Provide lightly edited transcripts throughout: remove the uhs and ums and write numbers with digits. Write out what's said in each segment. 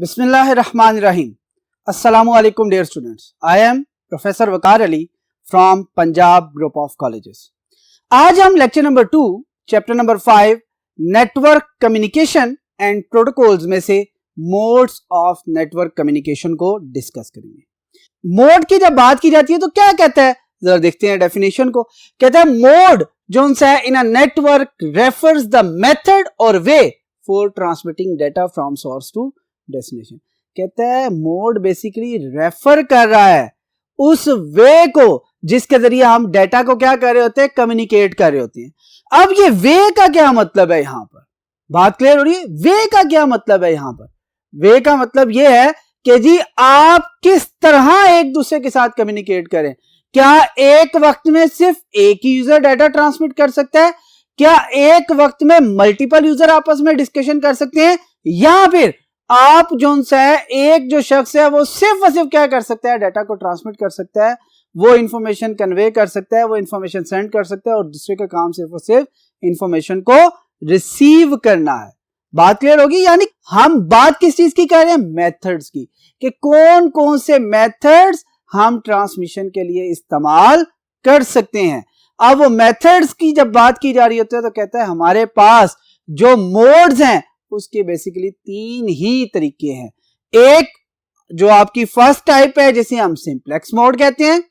Bismillahirrahmanirrahim. Assalamu alaikum dear students. I am Professor Waqar Ali from Punjab Group of Colleges. आज हम lecture number 2 chapter number 5 network communication and protocols में से modes of network communication को discuss करेंगे। Mode की जब बात की जाती है तो क्या कहता है, जरा देखते हैं डेफिनेशन को। कहता है मोड जो है in a network refers the method और way for transmitting data from source to destination. कहता है मोड बेसिकली रेफर कर रहा है उस वे को जिसके जरिए हम डेटा को क्या कर रहे होते हैं, कम्युनिकेट कर रहे होते हैं। अब ये वे का क्या मतलब है, यहां पर बात क्लियर हो रही है। वे का क्या मतलब है, यहां पर वे का मतलब ये है कि जी आप किस तरह एक दूसरे के साथ कम्युनिकेट करें। क्या एक वक्त में सिर्फ एक ही यूजर डाटा ट्रांसमिट कर सकता है, क्या एक वक्त में मल्टीपल यूजर आपस में डिस्कशन कर सकते हैं, या फिर आप जो है एक जो शख्स है वो सिर्फ और सिर्फ क्या कर सकता है, डाटा को ट्रांसमिट कर सकता है, वो इंफॉर्मेशन कन्वे कर सकता है, वो इंफॉर्मेशन सेंड कर सकता है और दूसरे का काम सिर्फ और सिर्फ इंफॉर्मेशन को रिसीव करना है। बात क्लियर होगी। यानी हम बात किस चीज की कर रहे हैं, मेथड्स की, कि कौन कौन से मेथड्स हम ट्रांसमिशन के लिए इस्तेमाल कर सकते हैं। अब वो मेथड्स की जब बात की जा रही होती है तो कहता है हमारे पास जो मोड्स हैं उसके बेसिकली 3 ही तरीके हैं। एक जो आपकी फर्स्ट टाइप है जिसे हम सिंप्लेक्स मोड कहते हैं,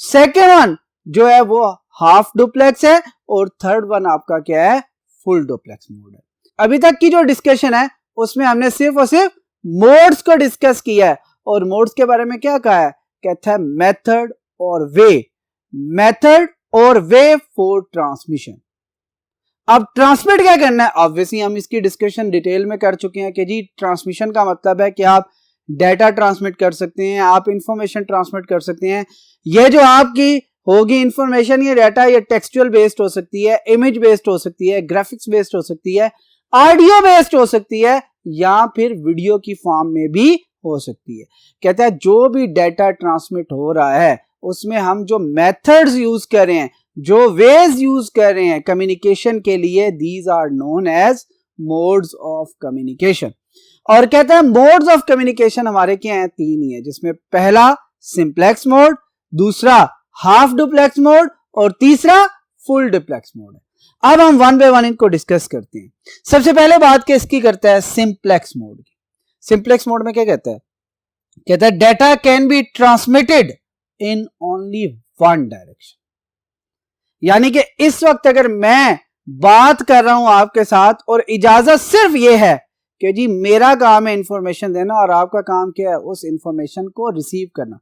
सेकेंड वन जो है वो हाफ डुप्लेक्स है और थर्ड वन आपका क्या है, फुल डुप्लेक्स मोड है। अभी तक की जो डिस्कशन है उसमें हमने सिर्फ और सिर्फ मोड्स को डिस्कस किया है और मोड्स के बारे में क्या कहा है, कहता है मेथड और वे, मेथड और वे फॉर ट्रांसमिशन। अब ट्रांसमिट क्या करना है, ऑब्वियसली हम इसकी डिस्कशन डिटेल में कर चुके हैं कि जी ट्रांसमिशन का मतलब है कि आप डेटा ट्रांसमिट कर सकते हैं, आप इंफॉर्मेशन ट्रांसमिट कर सकते हैं। ये जो आपकी होगी इंफॉर्मेशन, ये डाटा ये टेक्सचुअल बेस्ड हो सकती है, इमेज बेस्ड हो सकती है, ग्राफिक्स बेस्ड हो सकती है, ऑडियो बेस्ड हो सकती है, या फिर वीडियो की फॉर्म में भी हो सकती है। कहता है जो भी डाटा ट्रांसमिट हो रहा है उसमें हम जो मेथड्स यूज कर रहे हैं, जो वेज यूज कर रहे हैं कम्युनिकेशन के लिए, these are known as modes of communication. और कहता है मोड्स ऑफ कम्युनिकेशन हमारे क्या हैं, 3 ही है, जिसमें पहला सिंप्लेक्स मोड, दूसरा हाफ डुप्लेक्स मोड और तीसरा फुल डुप्लेक्स मोड है। अब हम वन बाय वन इनको डिस्कस करते हैं। सबसे पहले बात किसकी करता है, सिंप्लेक्स मोड की। सिंप्लेक्स मोड में क्या कहता है, कहता है data can be transmitted in only one direction. यानी कि इस वक्त अगर मैं बात कर रहा हूं आपके साथ और इजाजत सिर्फ यह है कि जी मेरा काम है इंफॉर्मेशन देना और आपका काम क्या है, उस इंफॉर्मेशन को रिसीव करना।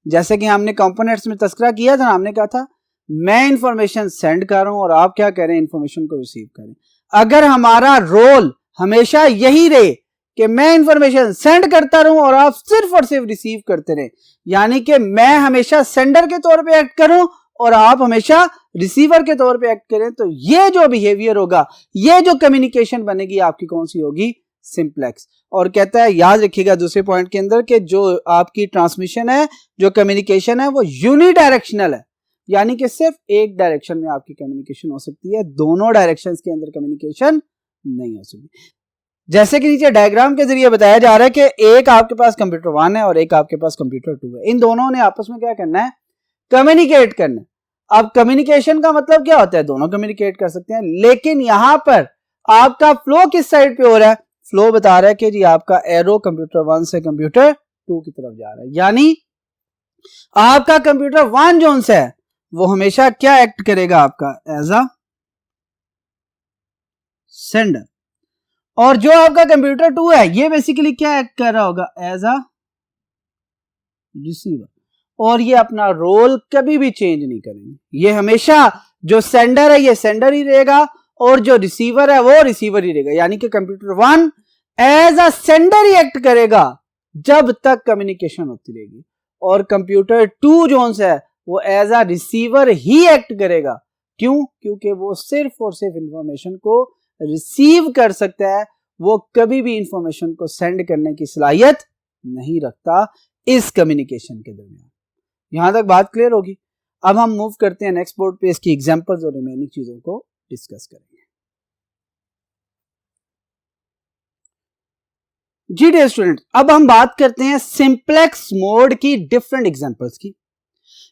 जैसे कि हमने कंपोनेंट्स में तस्करा किया था, हमने कहा था मैं इंफॉर्मेशन सेंड कर रहा हूं और आप क्या करें, इंफॉर्मेशन को रिसीव करें। अगर हमारा रोल हमेशा यही रहे कि मैं इंफॉर्मेशन सेंड करता रहूं और आप सिर्फ और सिर्फ रिसीव करते रहे, यानी कि मैं हमेशा सेंडर के तौर पे एक्ट करूं और आप हमेशा रिसीवर के तौर पे एक्ट करें, तो ये जो बिहेवियर होगा, ये जो कम्युनिकेशन बनेगी आपकी कौन सी होगी, सिंप्लेक्स। और कहता है याद रखिएगा दूसरे पॉइंट के अंदर कि जो आपकी ट्रांसमिशन है, जो कम्युनिकेशन है वो यूनिडायरेक्शनल है, यानी कि सिर्फ एक डायरेक्शन में आपकी कम्युनिकेशन हो सकती है, दोनों डायरेक्शंस के अंदर कम्युनिकेशन नहीं हो सकती। जैसे कि नीचे डायग्राम के जरिए बताया जा रहा है कि एक आपके पास कंप्यूटर 1 है और एक आपके पास कंप्यूटर 2 है। इन दोनों ने आपस में क्या करना है, कम्युनिकेट करना है। अब कम्युनिकेशन का मतलब क्या होता है, दोनों कम्युनिकेट कर सकते हैं, लेकिन यहां पर आपका फ्लो किस साइड पे हो रहा है, फ्लो बता रहा है कि जी आपका एरो कंप्यूटर 1 से कंप्यूटर 2 की तरफ जा रहा है। यानी आपका कंप्यूटर 1 जो है वो हमेशा क्या एक्ट करेगा, आपका एज अ सेंडर, और जो आपका कंप्यूटर 2 है ये बेसिकली क्या एक्ट कर रहा होगा, एज अ रिसीवर। और ये अपना रोल कभी भी चेंज नहीं करेंगे, ये हमेशा जो सेंडर है ये सेंडर ही रहेगा और जो रिसीवर है वो रिसीवर ही रहेगा। यानी कि कंप्यूटर 1 एज अ सेंडर ही एक्ट करेगा जब तक कम्युनिकेशन होती रहेगी, और कंप्यूटर 2 जो है वो एज अ रिसीवर ही एक्ट करेगा। क्यों, क्योंकि वो सिर्फ और सिर्फ इंफॉर्मेशन को रिसीव कर सकता है, वो कभी भी इंफॉर्मेशन को सेंड करने की सलाहियत नहीं रखता इस कम्युनिकेशन के दरमियान। यहां तक बात क्लियर होगी। अब हम मूव करते हैं नेक्स्ट बोर्ड पे, इसकी एग्जांपल्स और रिमेनिंग चीजों को डिस्कस करेंगे। जी डियर स्टूडेंट, अब हम बात करते हैं सिंप्लेक्स मोड की डिफरेंट एग्जांपल्स की।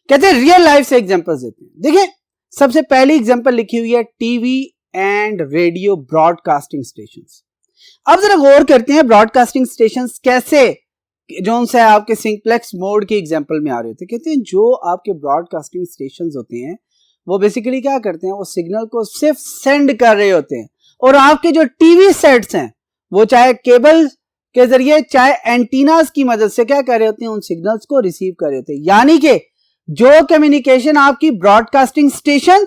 कहते हैं रियल लाइफ से एग्जांपल्स देते हैं। देखिए, सबसे पहली एग्जांपल लिखी हुई है TV and radio broadcasting stations. अब जरा गौर करते हैं ब्रॉडकास्टिंग स्टेशंस कैसे जो उनसे आपके सिंप्लेक्स मोड की एग्जांपल में आ रहे होते हैं। कहते हैं जो आपके ब्रॉडकास्टिंग स्टेशंस होते हैं वो बेसिकली क्या करते हैं, वो सिग्नल को सिर्फ सेंड कर रहे होते हैं, और आपके जो टीवी सेट्स हैं वो चाहे केबल के जरिए चाहे एंटीनास की मदद से क्या कर रहे होते हैं, उन सिग्नल्स को रिसीव कर रहे होते हैं। यानी कि जो कम्युनिकेशन आपकी ब्रॉडकास्टिंग स्टेशन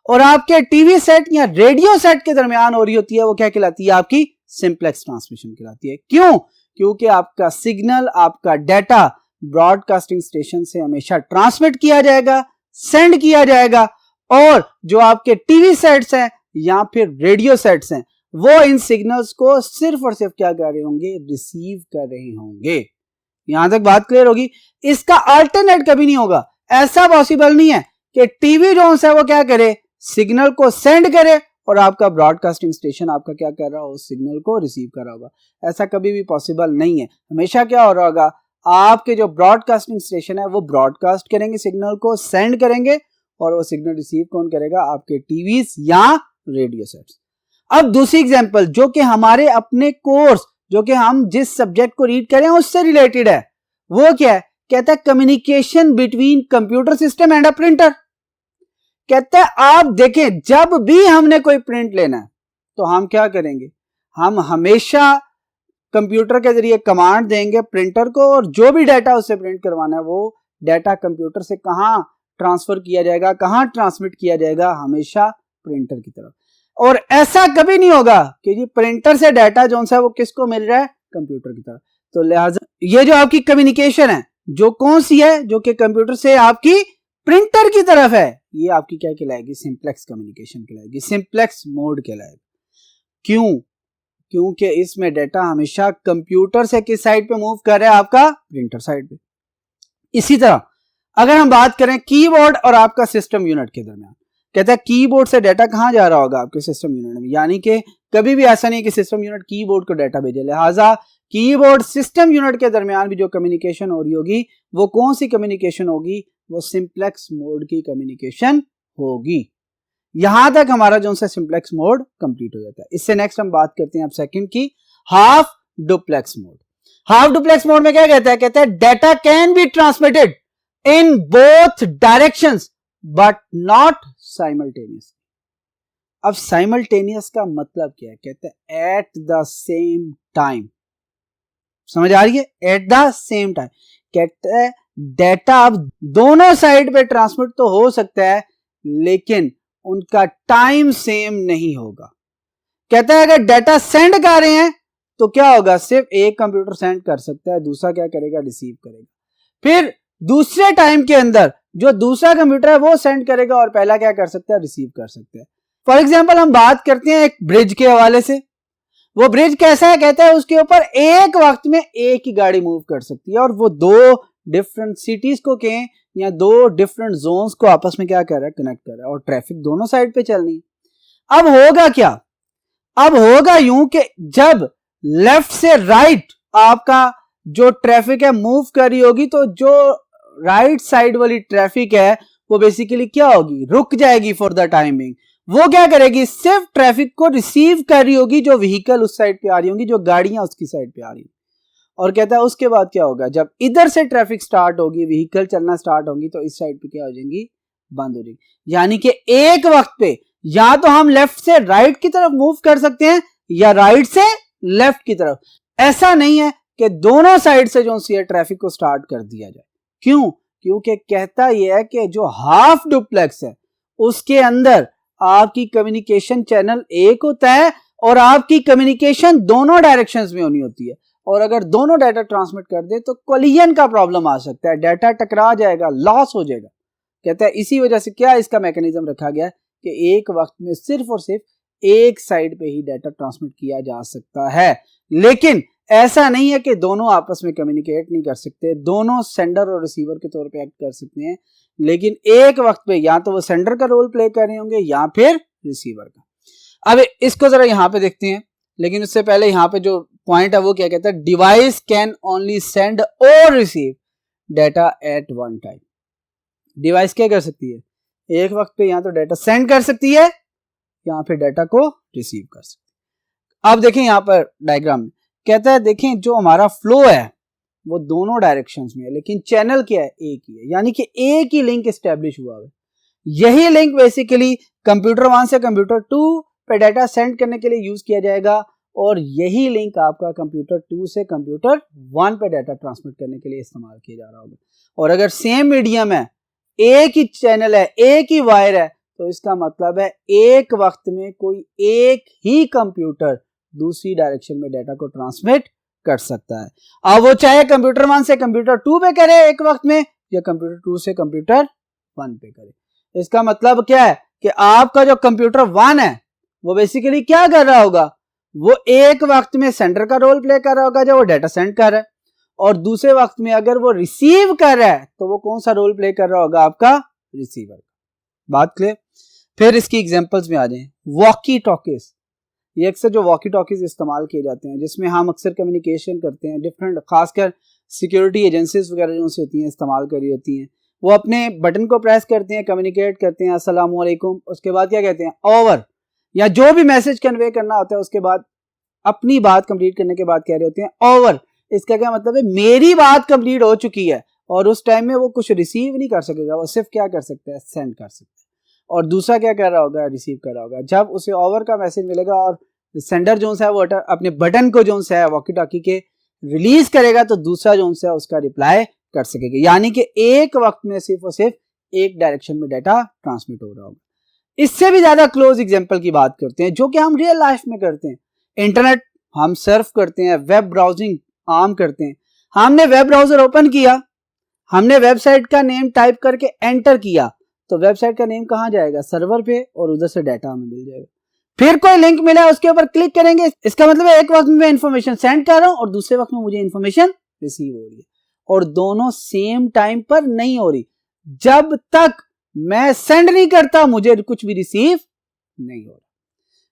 और आपके टीवी सेट या रेडियो सेट के दरमियान हो रही होती है वो क्या कहलाती है, आपकी सिंप्लेक्स ट्रांसमिशन कहलाती है। क्यों? क्योंकि आपका सिग्नल, आपका डाटा ब्रॉडकास्टिंग स्टेशन से हमेशा ट्रांसमिट किया जाएगा, सेंड किया जाएगा, और जो आपके टीवी सेट्स हैं या फिर रेडियो सेट्स हैं वो इन सिग्नल्स को सिर्फ और सिर्फ क्या कर रहे होंगे, रिसीव कर रहे होंगे। यहां तक बात क्लियर होगी। इसका अल्टरनेट कभी नहीं होगा। ऐसा पॉसिबल नहीं है कि टीवी जो है वो क्या करे, सिग्नल को सेंड करे और आपका ब्रॉडकास्टिंग स्टेशन आपका क्या कर रहा हो, उस सिग्नल को रिसीव कर रहा होगा। ऐसा कभी भी पॉसिबल नहीं है। हमेशा क्या हो रहा होगा, आपके जो ब्रॉडकास्टिंग स्टेशन है वो ब्रॉडकास्ट करेंगे, सिग्नल को सेंड करेंगे, और वो सिग्नल रिसीव कौन करेगा, आपके टीवीज या रेडियो सेट्स। अब दूसरी एग्जांपल जो कि हमारे अपने कोर्स, जो कि हम जिस सब्जेक्ट को रीड करें उससे रिलेटेड है, वो क्या है, कहता है communication between computer system and a printer. कहता है आप देखें, जब भी हमने कोई प्रिंट लेना है तो हम क्या करेंगे, हम हमेशा कंप्यूटर के जरिए कमांड देंगे प्रिंटर को, और जो भी डाटा उससे प्रिंट करवाना है वो डाटा कंप्यूटर से कहां ट्रांसफर किया जाएगा, कहां ट्रांसमिट किया जाएगा, हमेशा प्रिंटर की तरफ। और ऐसा कभी नहीं होगा कि जी प्रिंटर से डाटा जो है वो किसको मिल रहा है, कंप्यूटर की तरफ। तो लिहाजा ये जो आपकी कम्युनिकेशन है जो कौन सी है, जो कि कंप्यूटर से आपकी प्रिंटर की तरफ है, ये आपकी क्या कहलाएगी, सिंप्लेक्स कम्युनिकेशन कहलाएगी, सिंप्लेक्स मोड कहलाएगी। क्यों? क्योंकि इसमें डाटा हमेशा कंप्यूटर से किस साइड पे मूव कर रहा है, आपका प्रिंटर साइड पे। इसी तरह अगर हम बात करें कीबोर्ड और आपका सिस्टम यूनिट के दरमियान, कहता है कीबोर्ड से डाटा कहां जा रहा होगा, आपके सिस्टम यूनिट में। यानी कि कभी भी ऐसा नहीं कि सिस्टम यूनिट कीबोर्ड को डाटा भेजे, लिहाजा कीबोर्ड सिस्टम यूनिट के दरमियान भी जो कम्युनिकेशन हो रही होगी वो कौन सी कम्युनिकेशन होगी, वो सिंप्लेक्स मोड की कम्युनिकेशन होगी। यहां तक हमारा जो है सिंप्लेक्स मोड कंप्लीट हो जाता है। इससे नेक्स्ट हम बात करते हैं अब सेकंड की, half duplex mode. Half duplex mode में क्या कहता है, कहता है data can be transmitted in both directions but not simultaneous. अब साइमल्टेनियस का मतलब क्या है, कहते हैं एट द सेम टाइम। समझ आ रही है, एट द सेम टाइम। कहते हैं डाटा अब दोनों साइड पे ट्रांसमिट तो हो सकता है लेकिन उनका टाइम सेम नहीं होगा। कहता है अगर डाटा सेंड कर रहे हैं तो क्या होगा, सिर्फ एक कंप्यूटर सेंड कर सकता है, दूसरा क्या करेगा, रिसीव करेगा। फिर दूसरे टाइम के अंदर जो दूसरा कंप्यूटर है वो सेंड करेगा और पहला क्या कर सकता है, रिसीव कर सकता है। फॉर एग्जांपल हम बात करते हैं एक ब्रिज के हवाले से। वो ब्रिज कैसा है, कहता है उसके ऊपर एक वक्त में एक ही गाड़ी मूव कर सकती है, और वो दो डिफरेंट सिटीज को के या दो डिफरेंट जोन्स को आपस में क्या कर रहा है, कनेक्ट कर रहा है, और ट्रैफिक दोनों साइड पे चलनी है। अब होगा क्या, अब होगा यूं कि जब लेफ्ट से राइट आपका जो ट्रैफिक है मूव कर रही होगी तो जो राइट साइड वाली ट्रैफिक है वो बेसिकली क्या होगी, रुक जाएगी फॉर द टाइमिंग। वो क्या करेगी, सिर्फ ट्रैफिक को रिसीव कर रही होगी जो व्हीकल उस साइड पे आ रही होंगी, जो गाड़ियां उसकी साइड पे आ रही। और कहता है उसके बाद क्या होगा, जब इधर से ट्रैफिक स्टार्ट होगी, व्हीकल चलना स्टार्ट होगी, तो इस साइड पे क्या हो जाएंगी, बंद हो जाएगी। यानी कि एक वक्त पे या तो हम लेफ्ट से राइट की तरफ मूव कर सकते हैं या राइट से लेफ्ट की तरफ। ऐसा नहीं है कि दोनों साइड से जो है ट्रैफिक को स्टार्ट कर दिया जाए। क्यों? क्योंकि कहता यह है कि जो हाफ डुप्लेक्स है उसके अंदर आपकी कम्युनिकेशन चैनल एक होता है और आपकी कम्युनिकेशन दोनों डायरेक्शंस में होनी होती है। और अगर दोनों डाटा ट्रांसमिट कर दे तो कोलिजन का प्रॉब्लम आ सकता है, डाटा टकरा जाएगा, लॉस हो जाएगा। कहता है इसी वजह से क्या इसका मैकेनिज्म रखा गया कि एक वक्त में सिर्फ और सिर्फ एक साइड पे ही डाटा ट्रांसमिट किया जा सकता है। लेकिन ऐसा नहीं है कि दोनों आपस में कम्युनिकेट नहीं कर सकते, दोनों सेंडर और रिसीवर के तौर पे एक्ट कर सकते हैं, लेकिन एक वक्त पे या तो वो सेंडर का रोल प्ले कर रहे होंगे या फिर रिसीवर का। अब इसको जरा यहाँ पे देखते हैं, लेकिन उससे पहले यहाँ पे जो पॉइंट है वो क्या कहता है, डिवाइस कैन ओनली सेंड और receive data at one time. Device क्या कर सकती है, एक वक्त पे या तो डाटा सेंड कर सकती है या फिर डाटा को रिसीव कर सकती है। अब देखें यहां पर डायग्राम में कहता है, देखें जो हमारा फ्लो है वो दोनों डायरेक्शंस में है, लेकिन चैनल क्या है, एक ही है, यानी कि एक ही लिंक एस्टेब्लिश हुआ है। यही लिंक बेसिकली कंप्यूटर 1 से कंप्यूटर 2 पे डाटा सेंड करने के लिए यूज किया जाएगा, और यही लिंक आपका कंप्यूटर 2 से कंप्यूटर 1 पे डाटा ट्रांसमिट करने के लिए इस्तेमाल किया जा रहा होगा। और अगर सेम मीडियम है, एक ही चैनल है, एक ही वायर है, तो इसका मतलब है एक वक्त में कोई एक ही कंप्यूटर दूसरी डायरेक्शन में डाटा को ट्रांसमिट कर सकता है। अब वो चाहे कंप्यूटर 1 से कंप्यूटर 2 पे करे एक वक्त में, या कंप्यूटर 2 से कंप्यूटर 1 पे करे। इसका मतलब क्या है कि आपका जो कंप्यूटर 1 है वो बेसिकली क्या कर रहा होगा, वो एक वक्त में सेंडर का रोल प्ले कर रहा होगा जब वो डाटा सेंड कर रहा है, और दूसरे वक्त में अगर वो रिसीव कर रहा है तो वो कौन सा रोल प्ले कर रहा होगा, आपका रिसीवर। बात क्लियर। फिर इसकी एग्जांपल्स में आ जाएं। वॉकी टॉकीज, ये अक्सर जो वॉकी टॉकीज इस्तेमाल किए जाते हैं जिसमें हम अक्सर कम्युनिकेशन करते हैं, डिफरेंट खासकर सिक्योरिटी एजेंसीज वगैरह जो से होती हैं इस्तेमाल करी होती हैं, वो अपने बटन को प्रेस करते हैं, कम्युनिकेट करते हैं अस्सलामु अलैकुम, उसके बाद क्या कहते हैं, ओवर, या जो भी मैसेज कन्वे करना होता है उसके बाद अपनी बात कंप्लीट करने के बाद कह रहे होते हैं ओवर। इसका क्या मतलब है, मेरी बात कंप्लीट हो चुकी है, और उस टाइम में वो कुछ रिसीव नहीं कर सकेगा, वो सिर्फ क्या कर सकता है, सेंड कर सकता है। और दूसरा क्या कर रहा होगा, रिसीव कर रहा होगा। जब उसे ओवर का मैसेज मिलेगा और सेंडर जो है वो अपने बटन को जो है वॉकी टॉकी के रिलीज करेगा, तो दूसरा जो है उसका रिप्लाई कर सकेगा, यानी कि एक वक्त में सिर्फ और सिर्फ एक डायरेक्शन में डाटा ट्रांसमिट हो रहा होगा। इससे भी ज्यादा क्लोज एग्जांपल की बात करते हैं जो कि हम रियल लाइफ में करते हैं। इंटरनेट हम सर्फ करते हैं, वेब ब्राउजिंग आम करते हैं। हमने वेब ब्राउजर ओपन किया, हमने वेबसाइट का नेम टाइप करके एंटर किया, तो वेबसाइट का नेम कहां जाएगा, सर्वर पे, और उधर से डाटा हमें मिल जाएगा। फिर कोई लिंक मिला है उसके ऊपर क्लिक करेंगे, इसका मतलब है एक वक्त में मैं इंफॉर्मेशन सेंड कर रहा हूं और दूसरे वक्त में मुझे इंफॉर्मेशन रिसीव हो रही है, और दोनों सेम टाइम पर नहीं हो रही। जब तक मैं सेंड नहीं करता मुझे कुछ भी रिसीव नहीं हो रहा।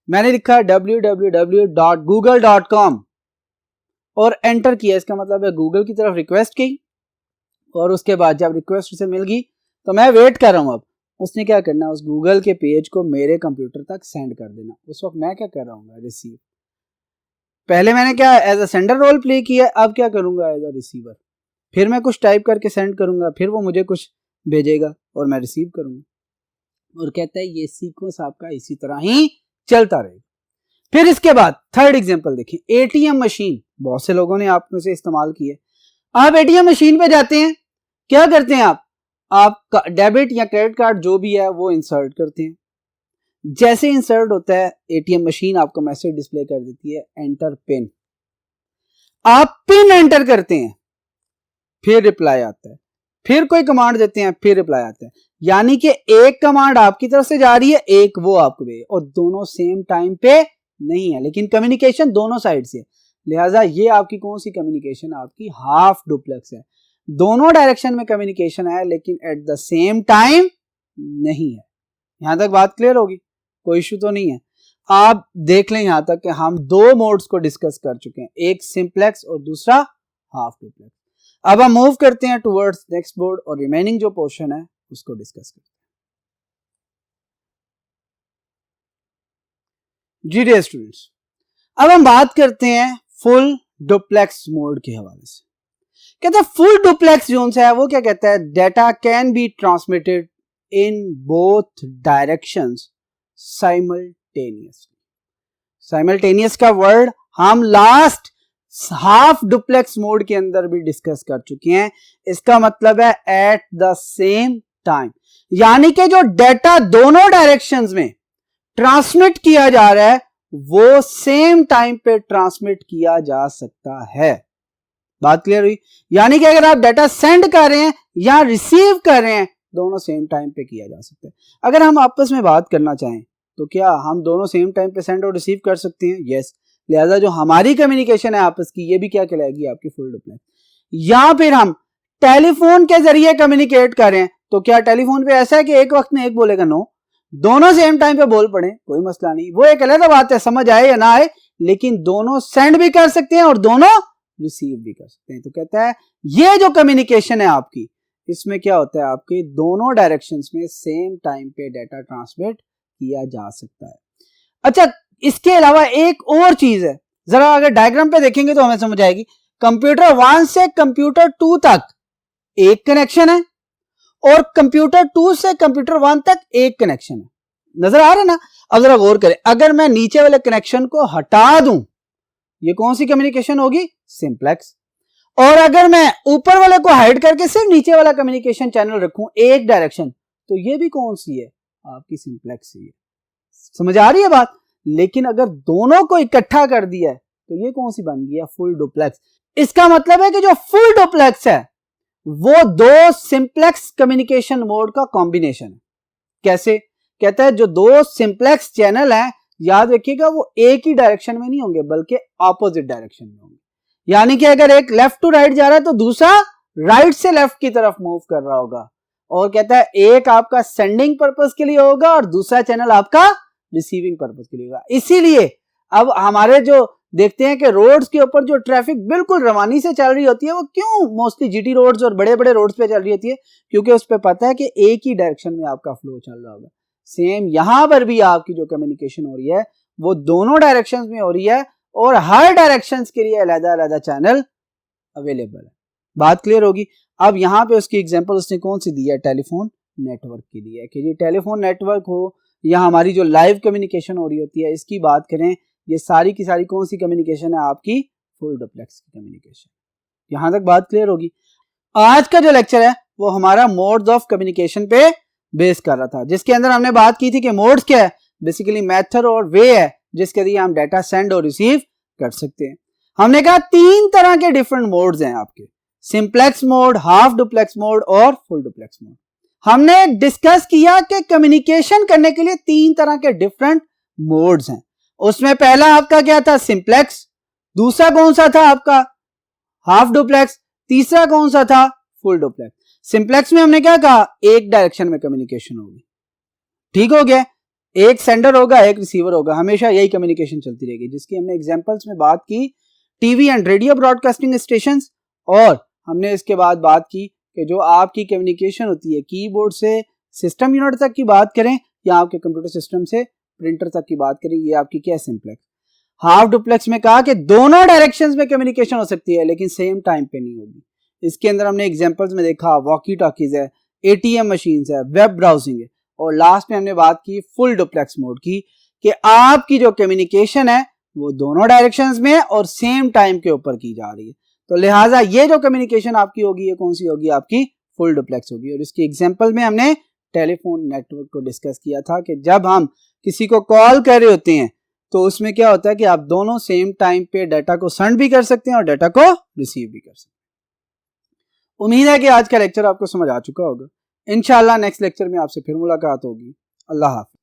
मैंने लिखा www.google.com और एंटर किया, इसका मतलब है गूगल की तरफ रिक्वेस्ट की, और उसके बाद जब रिक्वेस्ट उसे मिल गई तो मैं वेट कर रहा हूं। अब उसने क्या करना है, उस गूगल के पेज को मेरे कंप्यूटर तक सेंड कर देना। उस वक्त मैं क्या कर रहा हूँ, रिसीव। पहले मैंने क्या as a sender role play किया, अब क्या करूंगा, एज अ रिसीवर। फिर मैं कुछ टाइप करके सेंड करूंगा, फिर वो मुझे कुछ भेजेगा और मैं रिसीव करूंगा। और कहता है ये सीक्वेंस आपका इसी तरह ही चलता रहेगा। फिर इसके बाद थर्ड एग्जांपल देखिए, एटीएम मशीन। बहुत से लोगों ने आप में से इस्तेमाल की है। आप एटीएम मशीन पे जाते हैं, क्या करते हैं आप डेबिट या क्रेडिट कार्ड जो भी है वो इंसर्ट करते हैं। जैसे इंसर्ट होता है एटीएम मशीन आपको मैसेज डिस्प्ले कर देती है, एंटर पिन। आप पिन एंटर करते हैं, फिर रिप्लाई आता है, फिर कोई कमांड देते हैं, फिर रिप्लाई आता है। यानी कि एक कमांड आपकी तरफ से जा रही है, एक वो आपको भेज, और दोनों सेम टाइम पे नहीं है, लेकिन कम्युनिकेशन दोनों साइड से। लिहाजा ये आपकी कौन सी कम्युनिकेशन, आपकी हाफ डुप्लेक्स है। दोनों डायरेक्शन में कम्युनिकेशन है, लेकिन एट द सेम टाइम नहीं है। यहां तक बात क्लियर होगी, कोई इशू तो नहीं है। आप देख लें यहां तक कि हम दो मोड्स को डिस्कस कर चुके हैं, एक सिंप्लेक्स और दूसरा हाफ डुप्लेक्स। अब हम मूव करते हैं टुवर्ड्स नेक्स्ट बोर्ड और रिमेनिंग जो पोर्शन है उसको डिस्कस करते हैं। जी डियर स्टूडेंट्स, अब हम बात करते हैं फुल डुप्लेक्स मोड के हवाले से। कहता है फुल डुप्लेक्स जोन है वो क्या कहता है, data can be transmitted in both directions simultaneously. Simultaneous का वर्ड हम लास्ट हाफ डुप्लेक्स मोड के अंदर भी डिस्कस कर चुके हैं। इसका मतलब है एट द सेम टाइम, यानी कि जो डाटा दोनों डायरेक्शंस में ट्रांसमिट किया जा रहा है वो सेम टाइम पे ट्रांसमिट किया जा सकता है। बात क्लियर हुई? यानी कि अगर आप डाटा सेंड कर रहे हैं या रिसीव कर रहे हैं, दोनों सेम टाइम पे किया जा सकता है। अगर हम आपस में बात करना चाहें तो क्या हम दोनों सेम टाइम पे सेंड और रिसीव कर सकते हैं? यस। लिहाजा जो हमारी कम्युनिकेशन है आपस की, ये भी क्या कहलाएगी, आपकी फुल डुप्लेक्स। या फिर हम टेलीफोन के जरिए कम्युनिकेट करें तो क्या टेलीफोन पे ऐसा है कि एक वक्त में एक बोलेगा? नो, दोनों सेम टाइम पे बोल पड़े, कोई मसला नहीं। वो एक अलग बात है, समझ आए या ना आए, लेकिन दोनों सेंड भी कर सकते हैं और दोनों रिसीव भी कर सकते हैं। तो कहता है ये जो कम्युनिकेशन है आपकी, इसमें क्या होता है, आपके दोनों डायरेक्शंस में सेम टाइम पे डाटा ट्रांसमिट किया जा सकता है। अच्छा, इसके अलावा एक और चीज है, जरा अगर डायग्राम पे देखेंगे तो हमें समझ आएगी। कंप्यूटर 1 से कंप्यूटर 2 तक एक कनेक्शन है और कंप्यूटर 2 से कंप्यूटर 1 तक एक कनेक्शन है। नजर आ रहा है ना? अब जरा गौर करें, अगर मैं नीचे वाले कनेक्शन को हटा दूं, ये कौन सी कम्युनिकेशन होगी? सिंप्लेक्स। और अगर मैं ऊपर वाले को हाइड करके सिर्फ नीचे वाला कम्युनिकेशन चैनल रखूं एक डायरेक्शन, तो ये भी कौन सी है? आपकी सिंप्लेक्स ही है। समझ आ रही है बात? लेकिन अगर दोनों को इकट्ठा कर दिया है तो ये कौन सी बन गई है? Full duplex. इसका मतलब है कि जो फुल डुप्लेक्स है वो दो सिंप्लेक्स कम्युनिकेशन मोड का कॉम्बिनेशन है। कैसे? कहता है जो दो सिंप्लेक्स चैनल है, याद रखिएगा, वो एक ही डायरेक्शन में नहीं होंगे बल्कि ऑपोजिट डायरेक्शन में होंगे। यानी कि अगर एक लेफ्ट टू राइट जा रहा है तो दूसरा राइट से लेफ्ट की तरफ मूव कर रहा होगा। और कहता है एक आपका सेंडिंग पर्पस के लिए होगा और दूसरा चैनल आपका रिसीविंग पर्पस के लिए होगा। इसीलिए अब हमारे जो देखते हैं कि रोड्स के ऊपर जो ट्रैफिक बिल्कुल रवानी से चल रही होती है, वो क्यों मोस्टली जीटी रोड्स और बड़े बड़े रोड्स पे चल रही होती है? क्योंकि उस पर पता है कि एक ही डायरेक्शन में आपका फ्लो चल रहा होगा। सेम यहां पर भी आपकी जो कम्युनिकेशन हो रही है वो दोनों डायरेक्शंस में हो रही है और हर डायरेक्शंस के लिए अलग-अलग चैनल अवेलेबल है। बात क्लियर होगी? अब यहाँ पे उसकी एग्जांपल उसने कौन सी दी है? टेलीफोन नेटवर्क की दी है कि ये टेलीफोन नेटवर्क हो या हमारी जो लाइव कम्युनिकेशन हो रही होती है, इसकी बात करें, ये सारी की सारी कौन सी कम्युनिकेशन है? आपकी फुल डुप्लेक्स की कम्युनिकेशन। यहां तक बात क्लियर होगी? आज का जो लेक्चर है वो हमारा मोड्स ऑफ कम्युनिकेशन पे बेस कर रहा था, जिसके अंदर हमने बात की थी कि मोड्स क्या है? बेसिकली मेथड और वे है जिसके जरिए हम डाटा सेंड और रिसीव कर सकते हैं। हमने कहा 3 तरह के डिफरेंट मोड्स हैं आपके, simplex mode, half duplex mode और फुल डुप्लेक्स मोड। हमने डिस्कस किया कि कम्युनिकेशन करने के लिए 3 तरह के डिफरेंट मोड्स हैं। उसमें पहला आपका क्या था? सिंप्लेक्स। दूसरा कौन सा था आपका? Half duplex. तीसरा कौन सा था? Full duplex. सिंप्लेक्स में हमने क्या कहा? एक डायरेक्शन में कम्युनिकेशन होगी। ठीक हो गया? एक सेंडर होगा, एक रिसीवर होगा, हमेशा यही कम्युनिकेशन चलती रहेगी, जिसकी हमने एग्जांपल्स में बात की TV and radio broadcasting stations. और हमने इसके बाद बात की कि जो आपकी कम्युनिकेशन होती है कीबोर्ड से सिस्टम यूनिट तक की बात करें या आपके कंप्यूटर सिस्टम से प्रिंटर तक की बात करें, ये आपकी क्या है? सिंप्लेक्स। हाफ डुप्लेक्स में कहा कि दोनों डायरेक्शंस में कम्युनिकेशन हो सकती है लेकिन सेम टाइम पे नहीं होगी। इसके अंदर हमने एग्जांपल्स में देखा वॉकी टॉकीज है, एटीएम मशीन्स है, वेब ब्राउजिंग है। और लास्ट में हमने बात की फुल डुप्लेक्स मोड की कि आपकी जो कम्युनिकेशन है वो दोनों डायरेक्शंस में और सेम टाइम के ऊपर की जा रही है। तो लिहाजा ये जो कम्युनिकेशन आपकी होगी ये कौन सी होगी? आपकी फुल डुप्लेक्स होगी। और इसके एग्जांपल में हमने टेलीफोन नेटवर्क को डिस्कस किया था कि जब हम किसी को कॉल कर रहे होते हैं तो उसमें क्या होता है कि आप दोनों सेम टाइम पे डाटा को सेंड भी कर सकते हैं और डाटा को रिसीव भी कर सकते हैं। उम्मीद है कि आज का लेक्चर आपको समझ आ चुका होगा। इंशाल्लाह नेक्स्ट लेक्चर में आपसे फिर मुलाकात होगी। अल्लाह हाफ़िज़।